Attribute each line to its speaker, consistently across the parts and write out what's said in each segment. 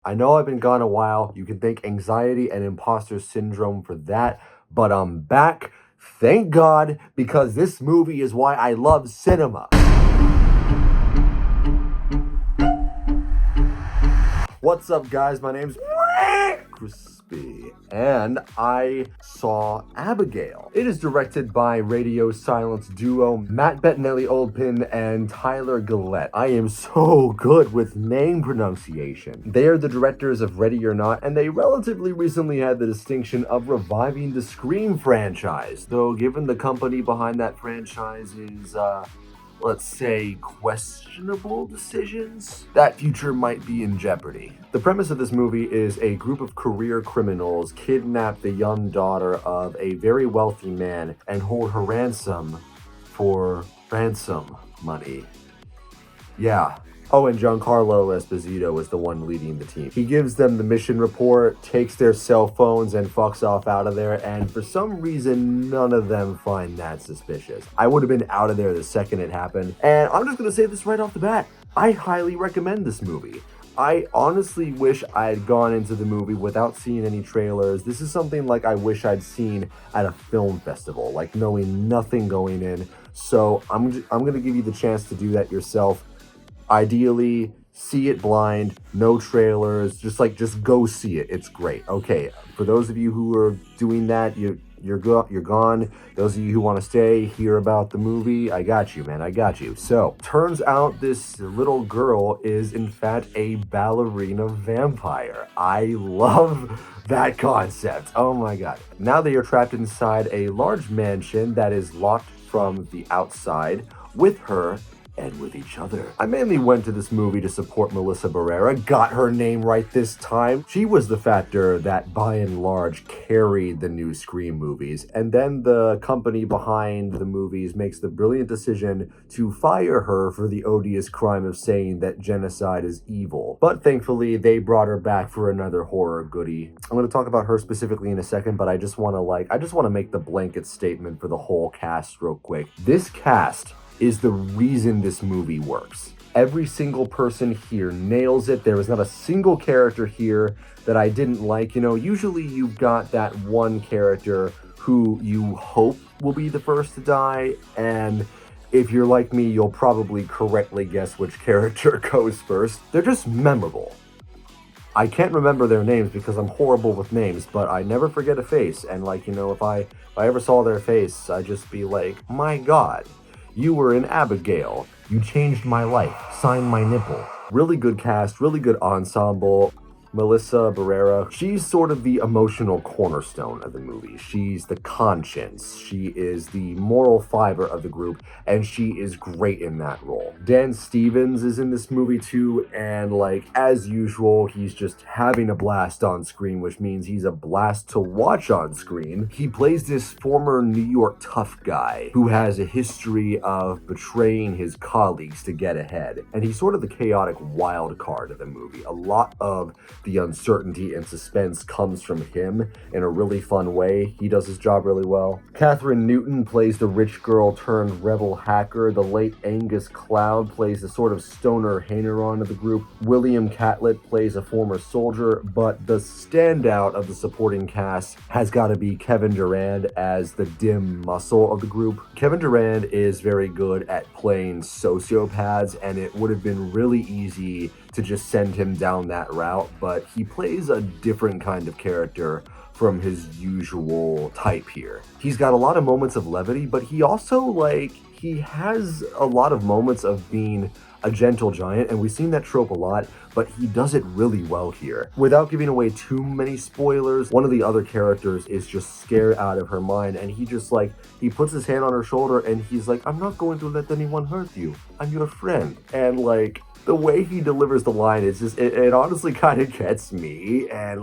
Speaker 1: I know I've been gone a while. You can thank anxiety and imposter syndrome for that, but I'm back. Thank God, because this movie is why I love cinema. What's up, guys? My name's Krispy, and I saw Abigail. It is directed by radio silence duo Matt Bettinelli-Oldpin and Tyler Gillette. I am so good with name pronunciation. They are the directors of Ready or Not, and they relatively recently had the distinction of reviving the Scream franchise, though given the company behind that franchise is, let's say, questionable decisions, that future might be in jeopardy. The premise of this movie is a group of career criminals kidnap the young daughter of a very wealthy man and hold her ransom for ransom money. Yeah. Oh, and Giancarlo Esposito is the one leading the team. He gives them the mission report, takes their cell phones, and fucks off out of there, and for some reason, none of them find that suspicious. I would have been out of there the second it happened, and I'm just gonna say this right off the bat. I highly recommend this movie. I honestly wish I had gone into the movie without seeing any trailers. This is something like I wish I'd seen at a film festival, like knowing nothing going in. So I'm gonna give you the chance to do that yourself. Ideally, see it blind, no trailers, just go see it. It's great. Okay, for those of you who are doing that, you're gone. Those of you who want to stay, hear about the movie, I got you, man. I got you. So, turns out this little girl is in fact a ballerina vampire. I love that concept. Oh my god. Now they are trapped inside a large mansion that is locked from the outside with her and with each other. I mainly went to this movie to support Melissa Barrera, got her name right this time. She was the factor that by and large carried the new Scream movies, and then the company behind the movies makes the brilliant decision to fire her for the odious crime of saying that genocide is evil. But thankfully, they brought her back for another horror goodie. I'm going to talk about her specifically in a second, but I just want to make the blanket statement for the whole cast real quick. This cast is the reason this movie works. Every single person here nails it. There is not a single character here that I didn't like. You know, usually you've got that one character who you hope will be the first to die, and if you're like me, you'll probably correctly guess which character goes first. They're just memorable. I can't remember their names because I'm horrible with names, but I never forget a face, and if I ever saw their face, I'd just be like, my god. You were in Abigail. You changed my life. Signed my nipple. Really good cast, really good ensemble. Melissa Barrera, she's sort of the emotional cornerstone of the movie. She's the conscience. She is the moral fiber of the group, and she is great in that role. Dan Stevens is in this movie too, and as usual, he's just having a blast on screen, which means he's a blast to watch on screen. He plays this former New York tough guy who has a history of betraying his colleagues to get ahead, and he's sort of the chaotic wild card of the movie. A lot of the uncertainty and suspense comes from him in a really fun way. He does his job really well. Catherine Newton plays the rich girl turned rebel hacker. The late Angus Cloud plays the sort of stoner hanger-on of the group. William Catlett plays a former soldier, but the standout of the supporting cast has got to be Kevin Durand as the dim muscle of the group. Kevin Durand is very good at playing sociopaths, and it would have been really easy to just send him down that route, but he plays a different kind of character from his usual type here. He's got a lot of moments of levity, but he also, he has a lot of moments of being a gentle giant, and we've seen that trope a lot, but he does it really well here. Without giving away too many spoilers, one of the other characters is just scared out of her mind, and he just he puts his hand on her shoulder and he's like, I'm not going to let anyone hurt you. I'm your friend. And the way he delivers the line is just, it honestly kind of gets me, and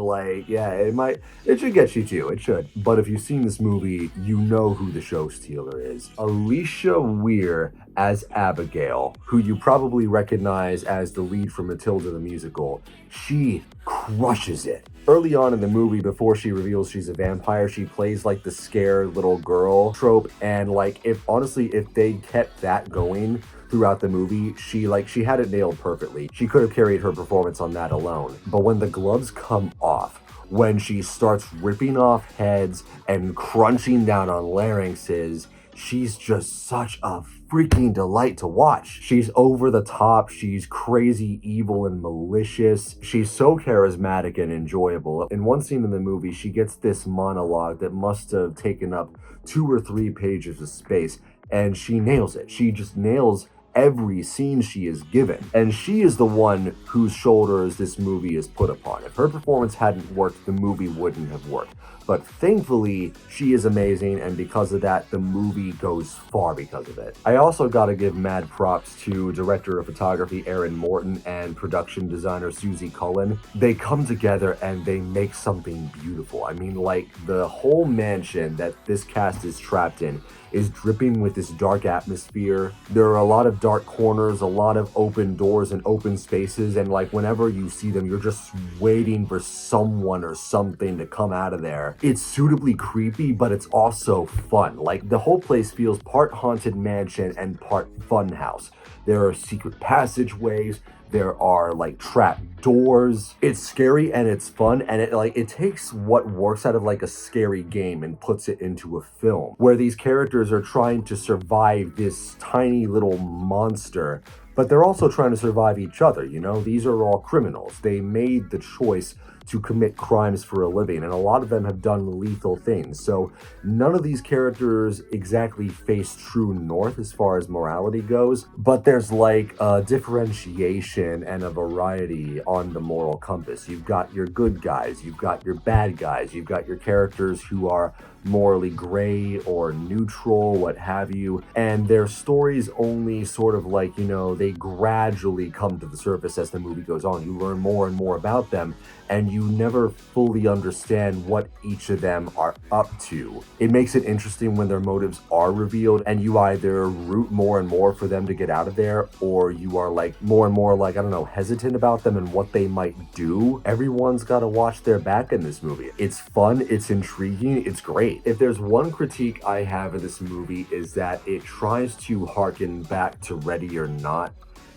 Speaker 1: it should get you too, it should. But if you've seen this movie, you know who the show stealer is. Alicia Weir as Abigail, who you probably recognize as the lead from Matilda the musical. She crushes it. Early on in the movie, before she reveals she's a vampire, she plays the scared little girl trope, and if they kept that going, throughout the movie, she had it nailed perfectly. She could have carried her performance on that alone. But when the gloves come off, when she starts ripping off heads and crunching down on larynxes, she's just such a freaking delight to watch. She's over the top, she's crazy, evil, and malicious. She's so charismatic and enjoyable. In one scene in the movie, she gets this monologue that must have taken up 2 or 3 pages of space, and she nails it. She just nails every scene she is given. And she is the one whose shoulders this movie is put upon. If her performance hadn't worked, the movie wouldn't have worked. But thankfully, she is amazing, and because of that, the movie goes far because of it. I also gotta give mad props to director of photography Aaron Morton and production designer Susie Cullen. They come together and they make something beautiful. I mean, like, the whole mansion that this cast is trapped in is dripping with this dark atmosphere. There are a lot of dark corners, a lot of open doors and open spaces, and like whenever you see them, you're just waiting for someone or something to come out of there. It's suitably creepy, but it's also fun. Like, the whole place feels part haunted mansion and part fun house. There are secret passageways, there are like trap doors. It's scary and it's fun, and it takes what works out of like a scary game and puts it into a film where these characters are trying to survive this tiny little monster, but they're also trying to survive each other. You know, these are all criminals. They made the choice to commit crimes for a living, and a lot of them have done lethal things. So none of these characters exactly face true north as far as morality goes, but there's like a differentiation and a variety on the moral compass. You've got your good guys, you've got your bad guys, you've got your characters who are morally gray or neutral, what have you, and their stories only sort of like, you know, they gradually come to the surface as the movie goes on. You learn more and more about them, and you never fully understand what each of them are up to. It makes it interesting when their motives are revealed, and you either root more and more for them to get out of there, or you are like more and more like, I don't know, hesitant about them and what they might do. Everyone's got to watch their back in this movie. It's fun, it's intriguing, it's great. If there's one critique I have of this movie, is that it tries to harken back to Ready or Not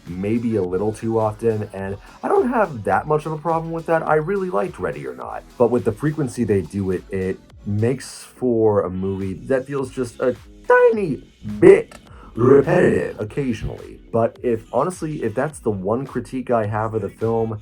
Speaker 1: maybe a little too often, and I don't have that much of a problem with that. I really liked Ready or Not, but with the frequency they do it, it makes for a movie that feels just a tiny bit repetitive occasionally. But if that's the one critique I have of the film,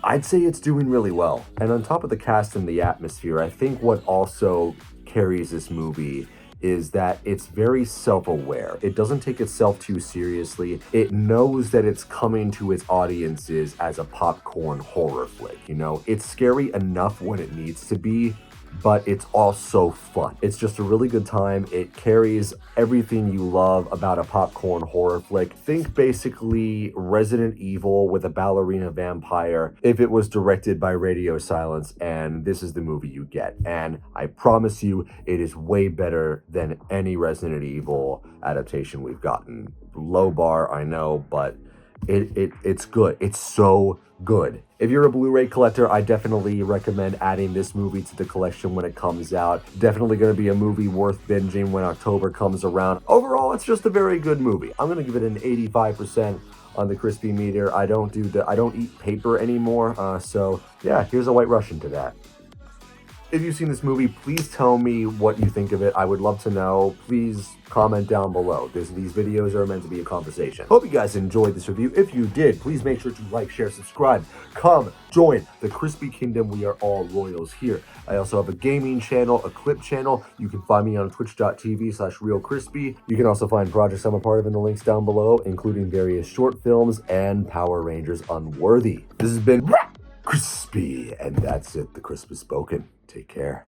Speaker 1: I'd say it's doing really well. And on top of the cast and the atmosphere, I think what also carries this movie is that it's very self-aware. It doesn't take itself too seriously. It knows that it's coming to its audiences as a popcorn horror flick, you know? It's scary enough when it needs to be, but it's also fun. It's just a really good time. It carries everything you love about a popcorn horror flick. Think basically Resident Evil with a ballerina vampire if it was directed by Radio Silence, and this is the movie you get. And I promise you, it is way better than any Resident Evil adaptation we've gotten. Low bar, I know, but it's good. It's so good. If you're a Blu-ray collector, I definitely recommend adding this movie to the collection when it comes out. Definitely going to be a movie worth binging when October comes around. Overall, it's just a very good movie. I'm going to give it an 85% on the Krispy meter. I don't eat paper anymore, so yeah, here's a White Russian to that. If you've seen this movie, please tell me what you think of it. I would love to know. Please comment down below. These videos are meant to be a conversation. Hope you guys enjoyed this review. If you did, please make sure to like, share, subscribe. Come join the Krispy Kingdom. We are all royals here. I also have a gaming channel, a clip channel. You can find me on twitch.tv/realkrispy. You can also find projects I'm a part of in the links down below, including various short films and Power Rangers Unworthy. This has been Krispy, and that's it. The Krisp is spoken. Take care.